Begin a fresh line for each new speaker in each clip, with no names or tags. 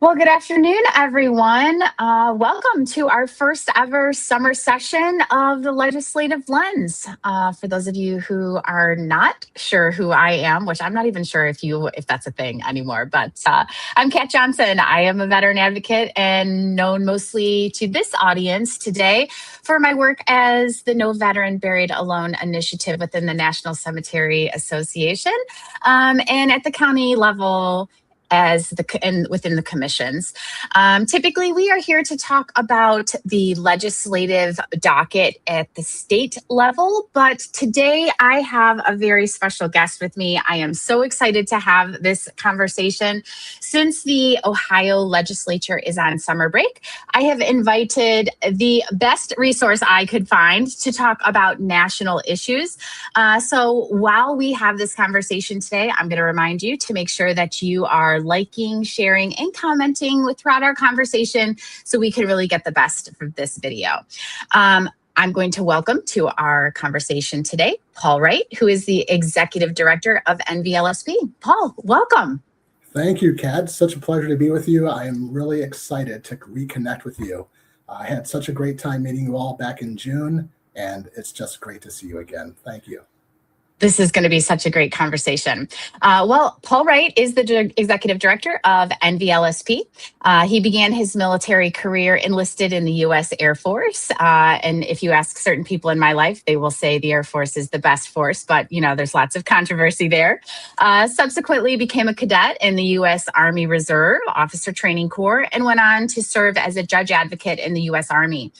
Well, good afternoon, everyone. Welcome to our first ever summer session of the Legislative Lens. For those of you who are not sure who I am, which I'm not even sure if that's a thing anymore, but I'm Kat Johnson. I am a veteran advocate and known mostly to this audience today for my work as the No Veteran Buried Alone initiative within the National Cemetery Association, and at the county level and within the commissions. Typically, we are here to talk about the legislative docket at the state level, but today I have a very special guest with me. I am so excited to have this conversation. Since the Ohio legislature is on summer break, I have invited the best resource I could find to talk about national issues. So while we have this conversation today, I'm going to remind you to make sure that you are liking, sharing, and commenting throughout our conversation so we can really get the best from this video. I'm going to welcome to our conversation today, Paul Wright, who is the Executive Director of NVLSP. Paul, welcome.
Thank you, Kat. Such a pleasure to be with you. I am really excited to reconnect with you. I had such a great time meeting you all back in June, and it's just great to see you again. Thank you.
This is going to be such a great conversation. Well, Paul Wright is the Executive Director of NVLSP. He began his military career enlisted in the U.S. Air Force. And if you ask certain people in my life, they will say the Air Force is the best force, but there's lots of controversy there. Subsequently became a cadet in the U.S. Army Reserve Officer Training Corps and went on to serve as a judge advocate in the U.S. Army.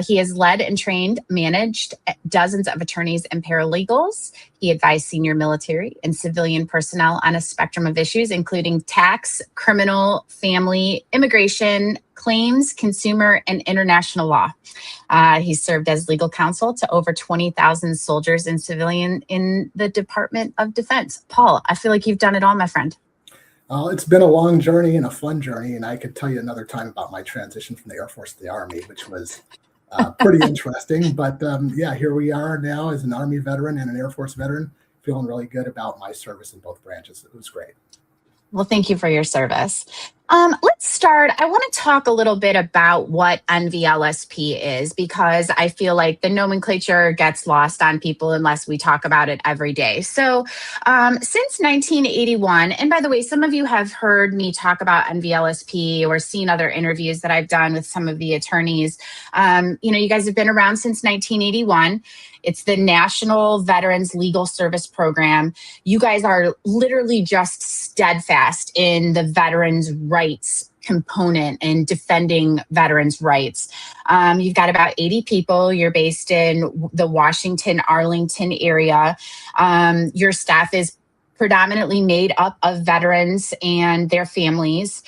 He has led and managed dozens of attorneys and paralegals. He advised senior military and civilian personnel on a spectrum of issues, including tax, criminal, family, immigration, claims, consumer, and international law. He served as legal counsel to over 20,000 soldiers and civilians in the Department of Defense. Paul, I feel like you've done it all, my friend.
It's been a long journey and a fun journey, and I could tell you another time about my transition from the Air Force to the Army, which was pretty interesting. But yeah, here we are now as an Army veteran and an Air Force veteran, feeling really good about my service in both branches. It was great.
Well, thank you for your service. Let's start. I want to talk a little bit about what NVLSP is, because I feel like the nomenclature gets lost on people unless we talk about it every day. So since 1981, and by the way, some of you have heard me talk about NVLSP or seen other interviews that I've done with some of the attorneys. You guys have been around since 1981. It's the National Veterans Legal Service Program. You guys are literally just steadfast in the veterans' rights component and defending veterans' rights. You've got about 80 people. You're based in the Washington, Arlington area. Your staff is predominantly made up of veterans and their families.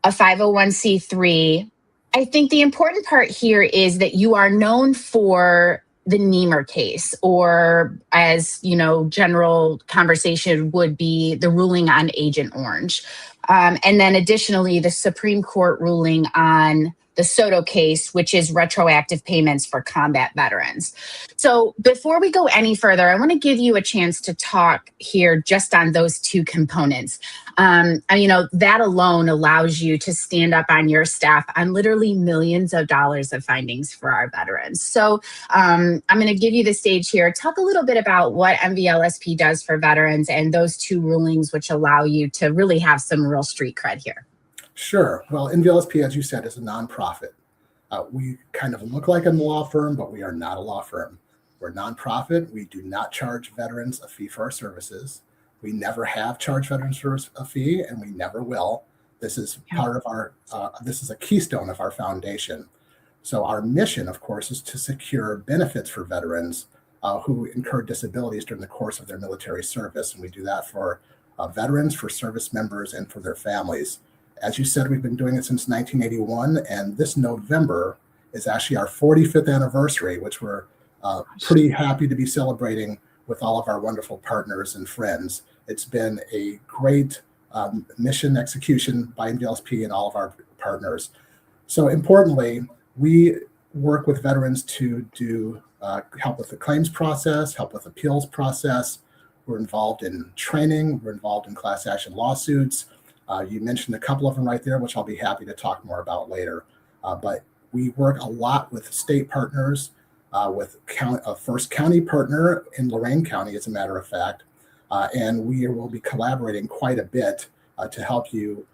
A 501c3. I think the important part here is that you are known for the Niemer case, or as general conversation would be the ruling on Agent Orange. And then additionally, the Supreme Court ruling on the Soto case, which is retroactive payments for combat veterans. So before we go any further, I want to give you a chance to talk here just on those two components. That alone allows you to stand up on your staff on literally millions of dollars of findings for our veterans. So I'm going to give you the stage here. Talk a little bit about what NVLSP does for veterans and those two rulings, which allow you to really have some real street cred here.
Sure. Well, NVLSP, as you said, is a nonprofit. We kind of look like a law firm, but we are not a law firm. We're a nonprofit. We do not charge veterans a fee for our services. We never have charged veterans a fee, and we never will. This is part of our, this is a keystone of our foundation. So our mission, of course, is to secure benefits for veterans who incur disabilities during the course of their military service. And we do that for veterans, for service members, and for their families. As you said, we've been doing it since 1981, and this November is actually our 45th anniversary, which we're pretty happy to be celebrating with all of our wonderful partners and friends. It's been a great mission execution by NVLSP and all of our partners. So importantly, we work with veterans to do help with the claims process, help with appeals process. We're involved in training. We're involved in class action lawsuits. You mentioned a couple of them right there, which I'll be happy to talk more about later. But we work a lot with state partners, with a first county partner in Lorain County, as a matter of fact. And we will be collaborating quite a bit to help you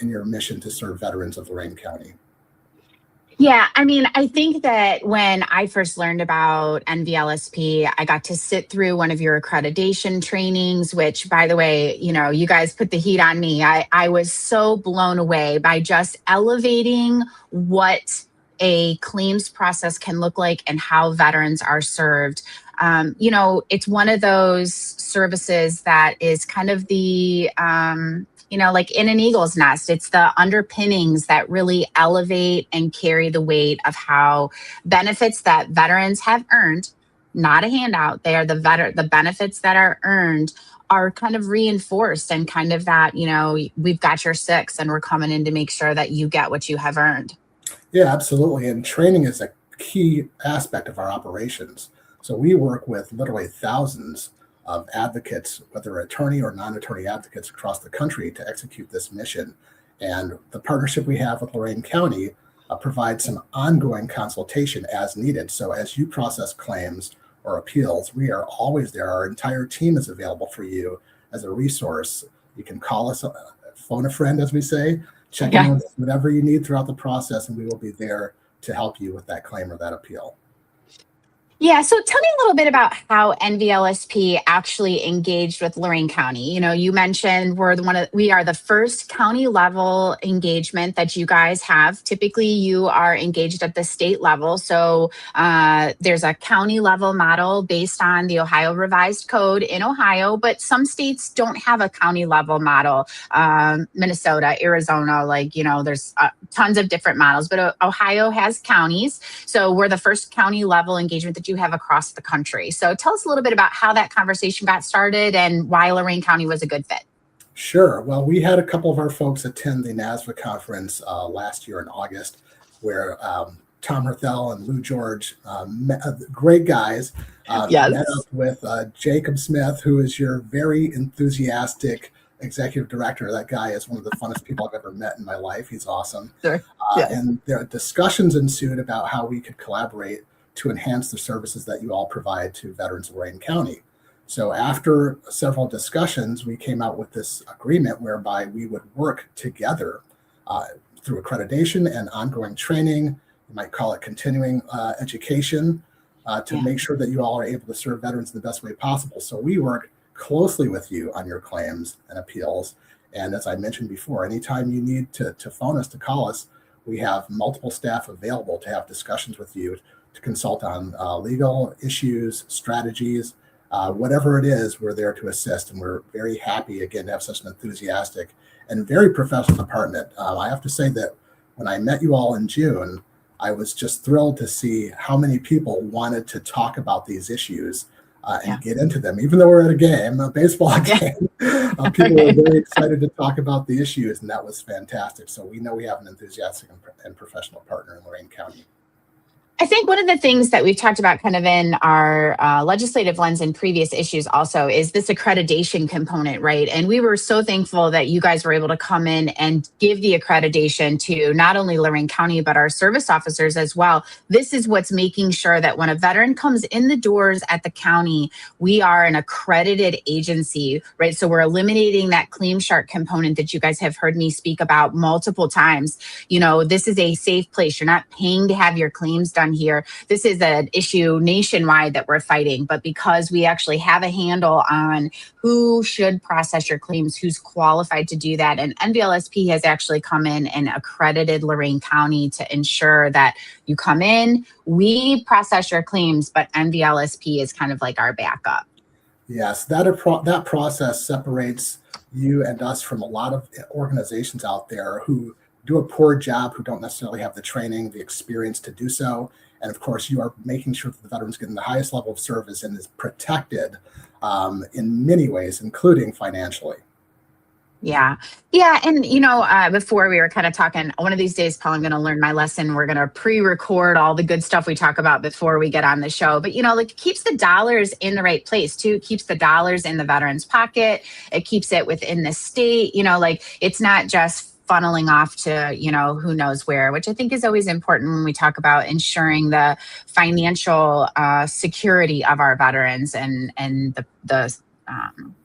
in your mission to serve veterans of Lorain County.
Yeah, I mean, I think that when I first learned about NVLSP, I got to sit through one of your accreditation trainings, which, by the way, you guys put the heat on me. I was so blown away by just elevating what a claims process can look like and how veterans are served. It's one of those services that is kind of the like in an eagle's nest, it's the underpinnings that really elevate and carry the weight of how benefits that veterans have earned, not a handout. They are the benefits that are earned are kind of reinforced and kind of that, we've got your six and we're coming in to make sure that you get what you have earned.
Yeah, absolutely. And training is a key aspect of our operations. So we work with literally thousands of advocates, whether attorney or non-attorney advocates across the country, to execute this mission. And the partnership we have with Lorain County provides some ongoing consultation as needed. So as you process claims or appeals, we are always there. Our entire team is available for you as a resource. You can call us, phone a friend, as we say, check in with whatever you need throughout the process, and we will be there to help you with that claim or that appeal.
Yeah, so tell me a little bit about how NVLSP actually engaged with Lorain County. You mentioned we are the first county level engagement that you guys have. Typically, you are engaged at the state level. So there's a county level model based on the Ohio Revised Code in Ohio, but some states don't have a county level model. Minnesota, Arizona, there's tons of different models, but Ohio has counties. So we're the first county level engagement that you have across the country. So tell us a little bit about how that conversation got started and why Lorain County was a good fit.
Sure. Well, we had a couple of our folks attend the NASVA conference last year in August, where Tom Herthel and Lou George, great guys, met up with Jacob Smith, who is your very enthusiastic executive director. That guy is one of the funnest people I've ever met in my life. He's awesome.
Sure.
And there are discussions ensued about how we could collaborate to enhance the services that you all provide to veterans of Lorain County. So after several discussions, we came out with this agreement whereby we would work together through accreditation and ongoing training. You might call it continuing education to make sure that you all are able to serve veterans in the best way possible. So we work closely with you on your claims and appeals. And as I mentioned before, anytime you need to phone us, to call us, we have multiple staff available to have discussions with you, to consult on legal issues, strategies, whatever it is, we're there to assist. And we're very happy, again, to have such an enthusiastic and very professional department. I have to say that when I met you all in June, I was just thrilled to see how many people wanted to talk about these issues and get into them. Even though we're at a baseball game, people were very excited to talk about the issues, and that was fantastic. So we know we have an enthusiastic and professional partner in Lorain County.
I think one of the things that we've talked about kind of in our legislative lens in previous issues also is this accreditation component, right? And we were so thankful that you guys were able to come in and give the accreditation to not only Lorain County, but our service officers as well. This is what's making sure that when a veteran comes in the doors at the county, we are an accredited agency, right? So we're eliminating that claim shark component that you guys have heard me speak about multiple times. This is a safe place. You're not paying to have your claims done here. This is an issue nationwide that we're fighting, but because we actually have a handle on who should process your claims, who's qualified to do that, and NVLSP has actually come in and accredited Lorain County to ensure that you come in, we process your claims, but NVLSP is kind of like our backup.
Yes, that process separates you and us from a lot of organizations out there who do a poor job, who don't necessarily have the training, the experience to do so. And of course, you are making sure that the veterans getting the highest level of service and is protected in many ways, including financially.
Yeah. Yeah. And, before we were kind of talking, one of these days, Paul, I'm going to learn my lesson. We're going to pre record all the good stuff we talk about before we get on the show. But, like, it keeps the dollars in the right place, too. It keeps the dollars in the veteran's pocket. It keeps it within the state. Like, it's not just funneling off to, who knows where, which I think is always important when we talk about ensuring the financial security of our veterans and the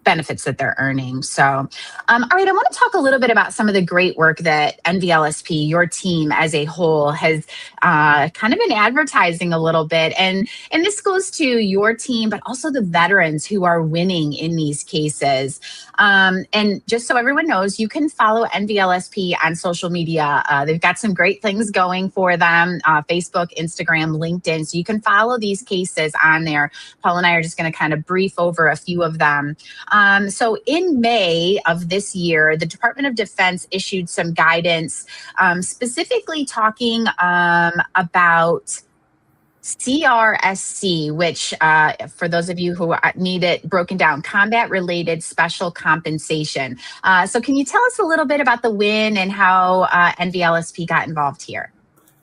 benefits that they're earning. So, all right, I want to talk a little bit about some of the great work that NVLSP, your team as a whole, has kind of been advertising a little bit, and this goes to your team, but also the veterans who are winning in these cases. And just so everyone knows, you can follow NVLSP on social media. They've got some great things going for them: Facebook, Instagram, LinkedIn. So you can follow these cases on there. Paul and I are just going to kind of brief over a few of them. So in May of this year, the Department of Defense issued some guidance specifically talking about CRSC, which for those of you who need it broken down, combat related special compensation. So can you tell us a little bit about the win and how NVLSP got involved here?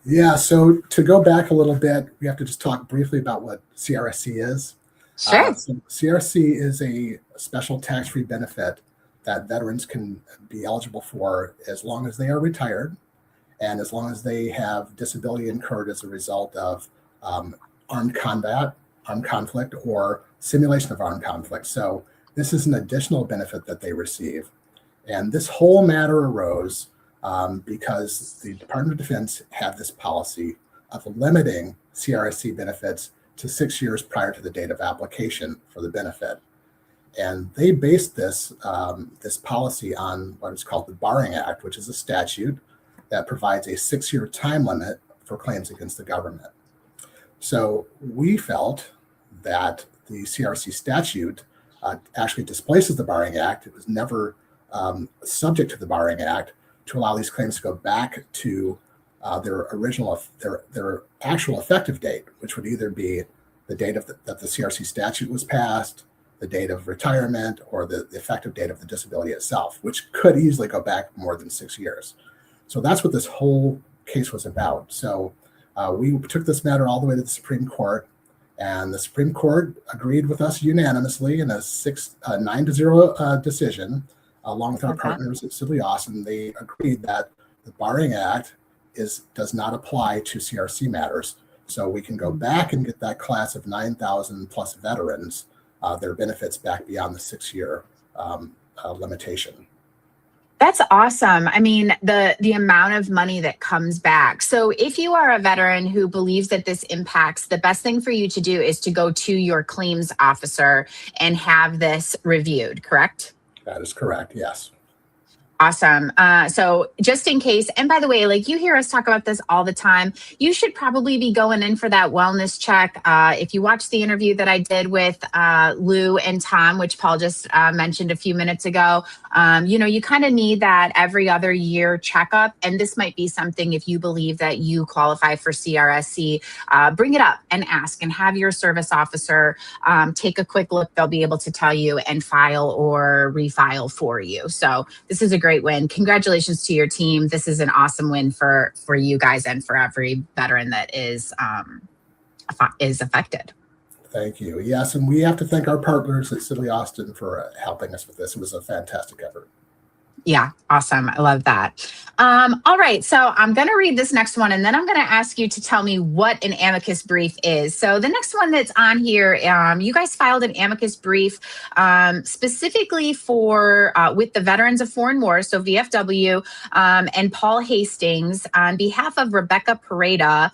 Yeah, so to go back a little bit, we have to just talk briefly about what CRSC is.
Sure.
So CRC is a special tax-free benefit that veterans can be eligible for as long as they are retired and as long as they have disability incurred as a result of armed combat, armed conflict, or simulation of armed conflict. So this is an additional benefit that they receive. And this whole matter arose because the Department of Defense had this policy of limiting CRSC benefits to 6 years prior to the date of application for the benefit. And they based this policy on what is called the Barring Act, which is a statute that provides a 6-year time limit for claims against the government. So we felt that the CRC statute actually displaces the Barring Act. It was never subject to the Barring Act to allow these claims to go back to their actual effective date, which would either be the date that the CRC statute was passed, the date of retirement, or the effective date of the disability itself, which could easily go back more than 6 years. So that's what this whole case was about. So we took this matter all the way to the Supreme Court, and the Supreme Court agreed with us unanimously in a 9-0 decision, along with our partners at Sidley Austin. They agreed that the Barring Act does not apply to CRC matters. So we can go back and get that class of 9,000 plus veterans their benefits back beyond the 6-year limitation.
That's awesome. I mean, the amount of money that comes back. So if you are a veteran who believes that this impacts, the best thing for you to do is to go to your claims officer and have this reviewed, correct?
That is correct, yes.
Awesome. So just in case, and by the way, like, you hear us talk about this all the time, you should probably be going in for that wellness check. If you watch the interview that I did with Lou and Tom, which Paul just mentioned a few minutes ago, you kind of need that every other year checkup. And this might be something, if you believe that you qualify for CRSC, bring it up and ask and have your service officer take a quick look. They'll be able to tell you and file or refile for you. So this is a great win. Congratulations to your team. This is an awesome win for you guys and for every veteran that is affected.
Thank you. Yes, and we have to thank our partners at Sidley Austin for helping us with this. It was a fantastic effort.
Yeah, awesome. I love that. All right, so I'm going to read this next one, and then I'm going to ask you to tell me what an amicus brief is. So the next one that's on here, you guys filed an amicus brief specifically for with the Veterans of Foreign Wars, so VFW, and Paul Hastings on behalf of Rebecca Pareda,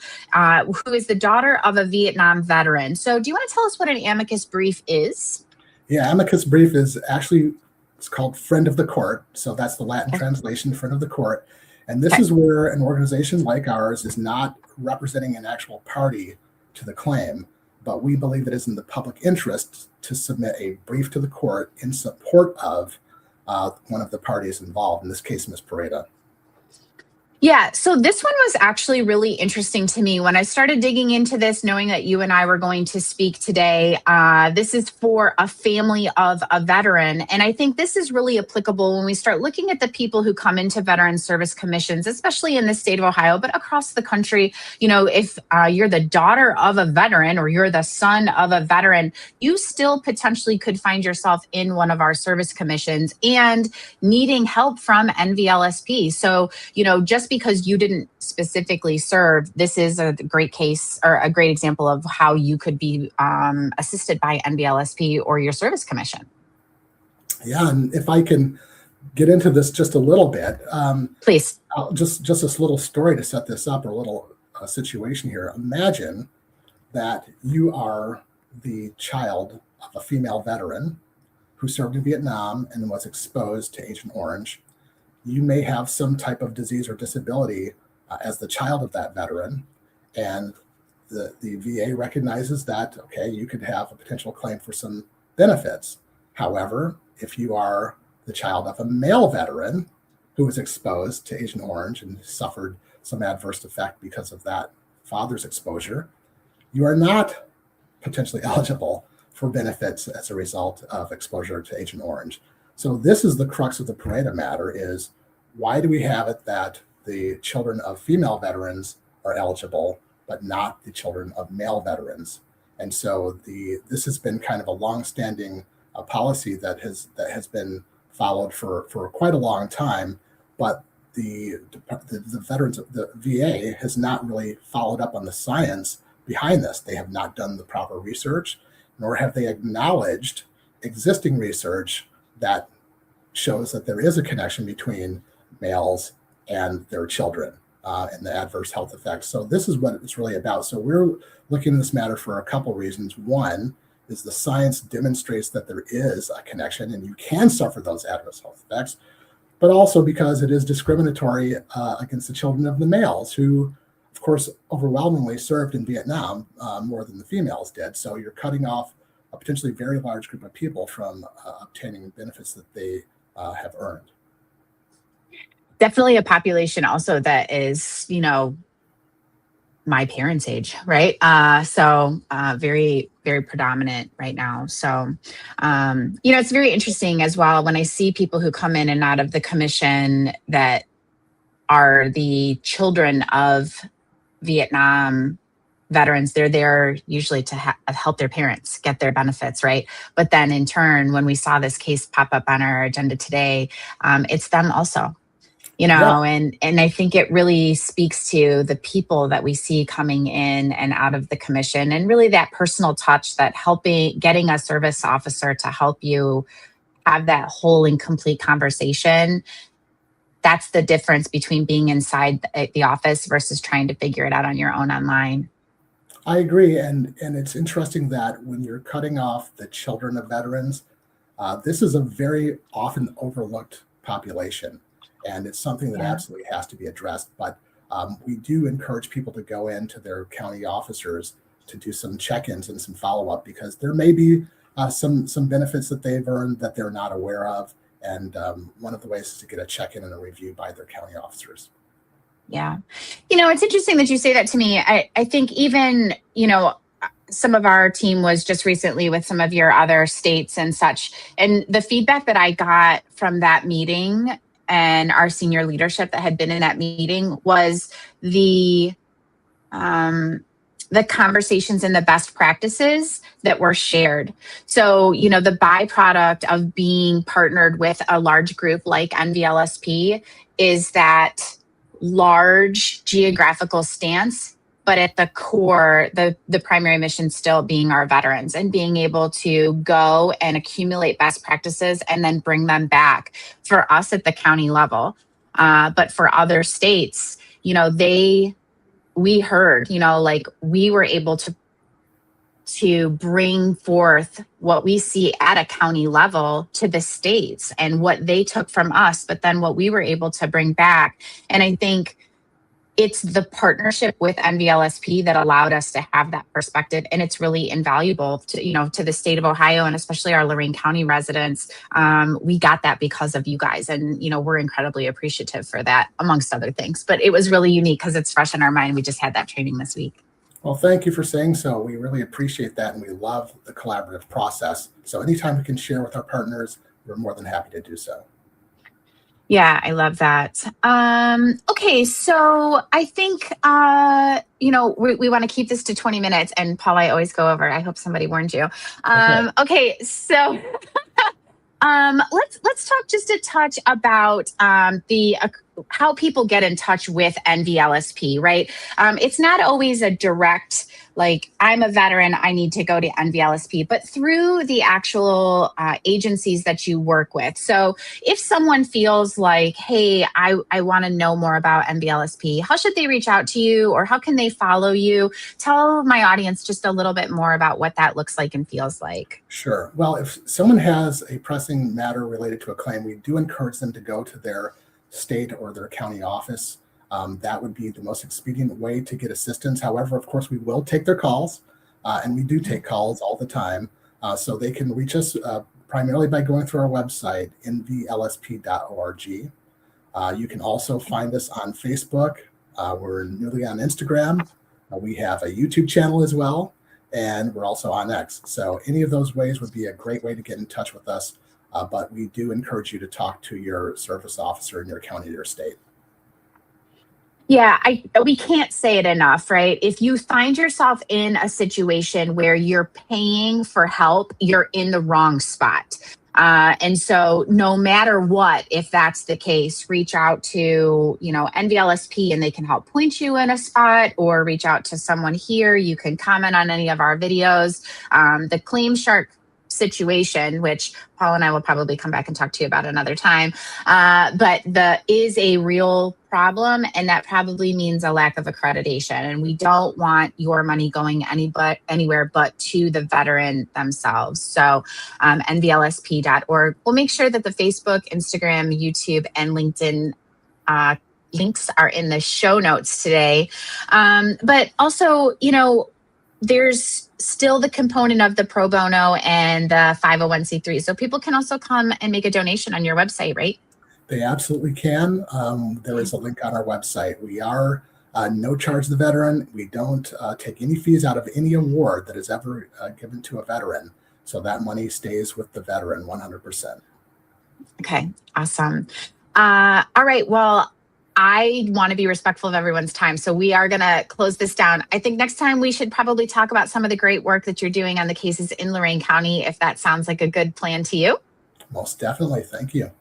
who is the daughter of a Vietnam veteran. So do you want to tell us what an amicus brief is?
Yeah, amicus brief is actually, it's called Friend of the Court. So that's the Latin translation, Friend of the Court. And this is where an organization like ours is not representing an actual party to the claim, but we believe it is in the public interest to submit a brief to the court in support of one of the parties involved, in this case, Ms. Pareda.
Yeah, so this one was actually really interesting to me when I started digging into this, knowing that you and I were going to speak today. This is for a family of a veteran. And I think this is really applicable when we start looking at the people who come into veteran service commissions, especially in the state of Ohio, but across the country. If you're the daughter of a veteran or you're the son of a veteran, you still potentially could find yourself in one of our service commissions and needing help from NVLSP. So, just because you didn't specifically serve, this is a great case or a great example of how you could be assisted by NVLSP or your service commission.
Yeah, and if I can get into this just a little bit,
Please.
just this little story to set this up, or a little situation here. Imagine that you are the child of a female veteran who served in Vietnam and was exposed to Agent Orange. You may have some type of disease or disability as the child of that veteran, and the VA recognizes that, okay, you could have a potential claim for some benefits. However, if you are the child of a male veteran who was exposed to Agent Orange and suffered some adverse effect because of that father's exposure, you are not potentially eligible for benefits as a result of exposure to Agent Orange. So this is the crux of the Pareto matter: is why do we have it that the children of female veterans are eligible, but not the children of male veterans? And so this has been kind of a longstanding policy that has been followed for quite a long time, but the veterans, the VA has not really followed up on the science behind this. They have not done the proper research, nor have they acknowledged existing research that shows that there is a connection between males and their children and the adverse health effects. So this is what it's really about. So we're looking at this matter for a couple reasons. One is the science demonstrates that there is a connection and you can suffer those adverse health effects, but also because it is discriminatory against the children of the males who, of course, overwhelmingly served in Vietnam more than the females did. So you're cutting off a potentially very large group of people from obtaining benefits that they have earned.
Definitely a population also that is, my parents' age, right? So very, very predominant right now. So, it's very interesting as well when I see people who come in and out of the commission that are the children of Vietnam veterans. They're there usually to help their parents get their benefits, right? But then in turn, when we saw this case pop up on our agenda today, it's them also.
Yeah.
And I think it really speaks to the people that we see coming in and out of the commission, and really that personal touch, that getting a service officer to help you have that whole and complete conversation. That's the difference between being inside the office versus trying to figure it out on your own online.
I agree. And it's interesting that when you're cutting off the children of veterans, this is a very often overlooked population. And it's something that absolutely has to be addressed. But we do encourage people to go into their county officers to do some check-ins and some follow-up, because there may be some benefits that they've earned that they're not aware of. And one of the ways is to get a check-in and a review by their county officers.
Yeah. It's interesting that you say that to me. I think even, some of our team was just recently with some of your other states and such. And the feedback that I got from that meeting and our senior leadership that had been in that meeting was the conversations and the best practices that were shared. So, the byproduct of being partnered with a large group like NVLSP is that large geographical stance, but at the core, the primary mission still being our veterans, and being able to go and accumulate best practices and then bring them back for us at the county level. But for other states, we heard, we were able to bring forth what we see at a county level to the states and what they took from us, but then what we were able to bring back. And I think it's the partnership with NVLSP that allowed us to have that perspective, and it's really invaluable to the state of Ohio and especially our Lorain County residents. We got that because of you guys, and we're incredibly appreciative for that, amongst other things. But it was really unique because it's fresh in our mind. We just had that training this week.
Well, thank you for saying so. We really appreciate that, and we love the collaborative process. So anytime we can share with our partners, we're more than happy to do so.
Yeah, I love that. Okay, so I think we want to keep this to 20 minutes, and Paul, I always go over. I hope somebody warned you. Okay, so let's talk just a touch about the how people get in touch with NVLSP, right? It's not always a direct, like, I'm a veteran, I need to go to NVLSP, but through the actual agencies that you work with. So if someone feels like, hey, I want to know more about NVLSP, how should they reach out to you, or how can they follow you? Tell my audience just a little bit more about what that looks like and feels like.
Sure. Well, if someone has a pressing matter related to a claim, we do encourage them to go to their state or their county office. That would be the most expedient way to get assistance. However, of course, we will take their calls, and we do take calls all the time. So they can reach us primarily by going through our website, nvlsp.org. You can also find us on Facebook. We're newly on Instagram. We have a YouTube channel as well, and we're also on X. So any of those ways would be a great way to get in touch with us. But we do encourage you to talk to your service officer in your county or your state.
Yeah, we can't say it enough, right? If you find yourself in a situation where you're paying for help, you're in the wrong spot. And so no matter what, if that's the case, reach out to, NVLSP, and they can help point you in a spot, or reach out to someone here. You can comment on any of our videos. The Claim Shark situation, which Paul and I will probably come back and talk to you about another time, but is a real problem, and that probably means a lack of accreditation, and we don't want your money going anywhere but to the veteran themselves. So nvlsp.org. We'll make sure that the Facebook, Instagram, YouTube, and LinkedIn links are in the show notes today. But also, there's still the component of the pro bono and the 501c3. So people can also come and make a donation on your website, right?
They absolutely can. There is a link on our website. We are no charge to the veteran. We don't take any fees out of any award that is ever given to a veteran. So that money stays with the veteran 100%.
Okay, awesome. All right, well, I want to be respectful of everyone's time, so we are going to close this down. I think next time we should probably talk about some of the great work that you're doing on the cases in Lorain County, if that sounds like a good plan to you.
Most definitely. Thank you.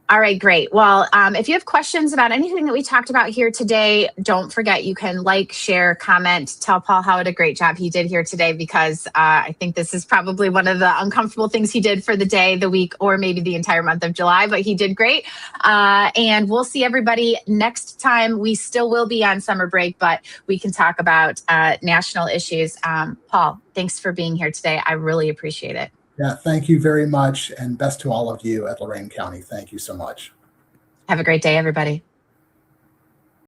All right, great. Well, if you have questions about anything that we talked about here today, don't forget, you can like, share, comment, tell Paul what a great job he did here today, because I think this is probably one of the uncomfortable things he did for the day, the week, or maybe the entire month of July, but he did great. And we'll see everybody next time. We still will be on summer break, but we can talk about national issues. Paul, thanks for being here today. I really appreciate it.
Yeah, thank you very much, and best to all of you at Lorain County. Thank you so much.
Have a great day, everybody.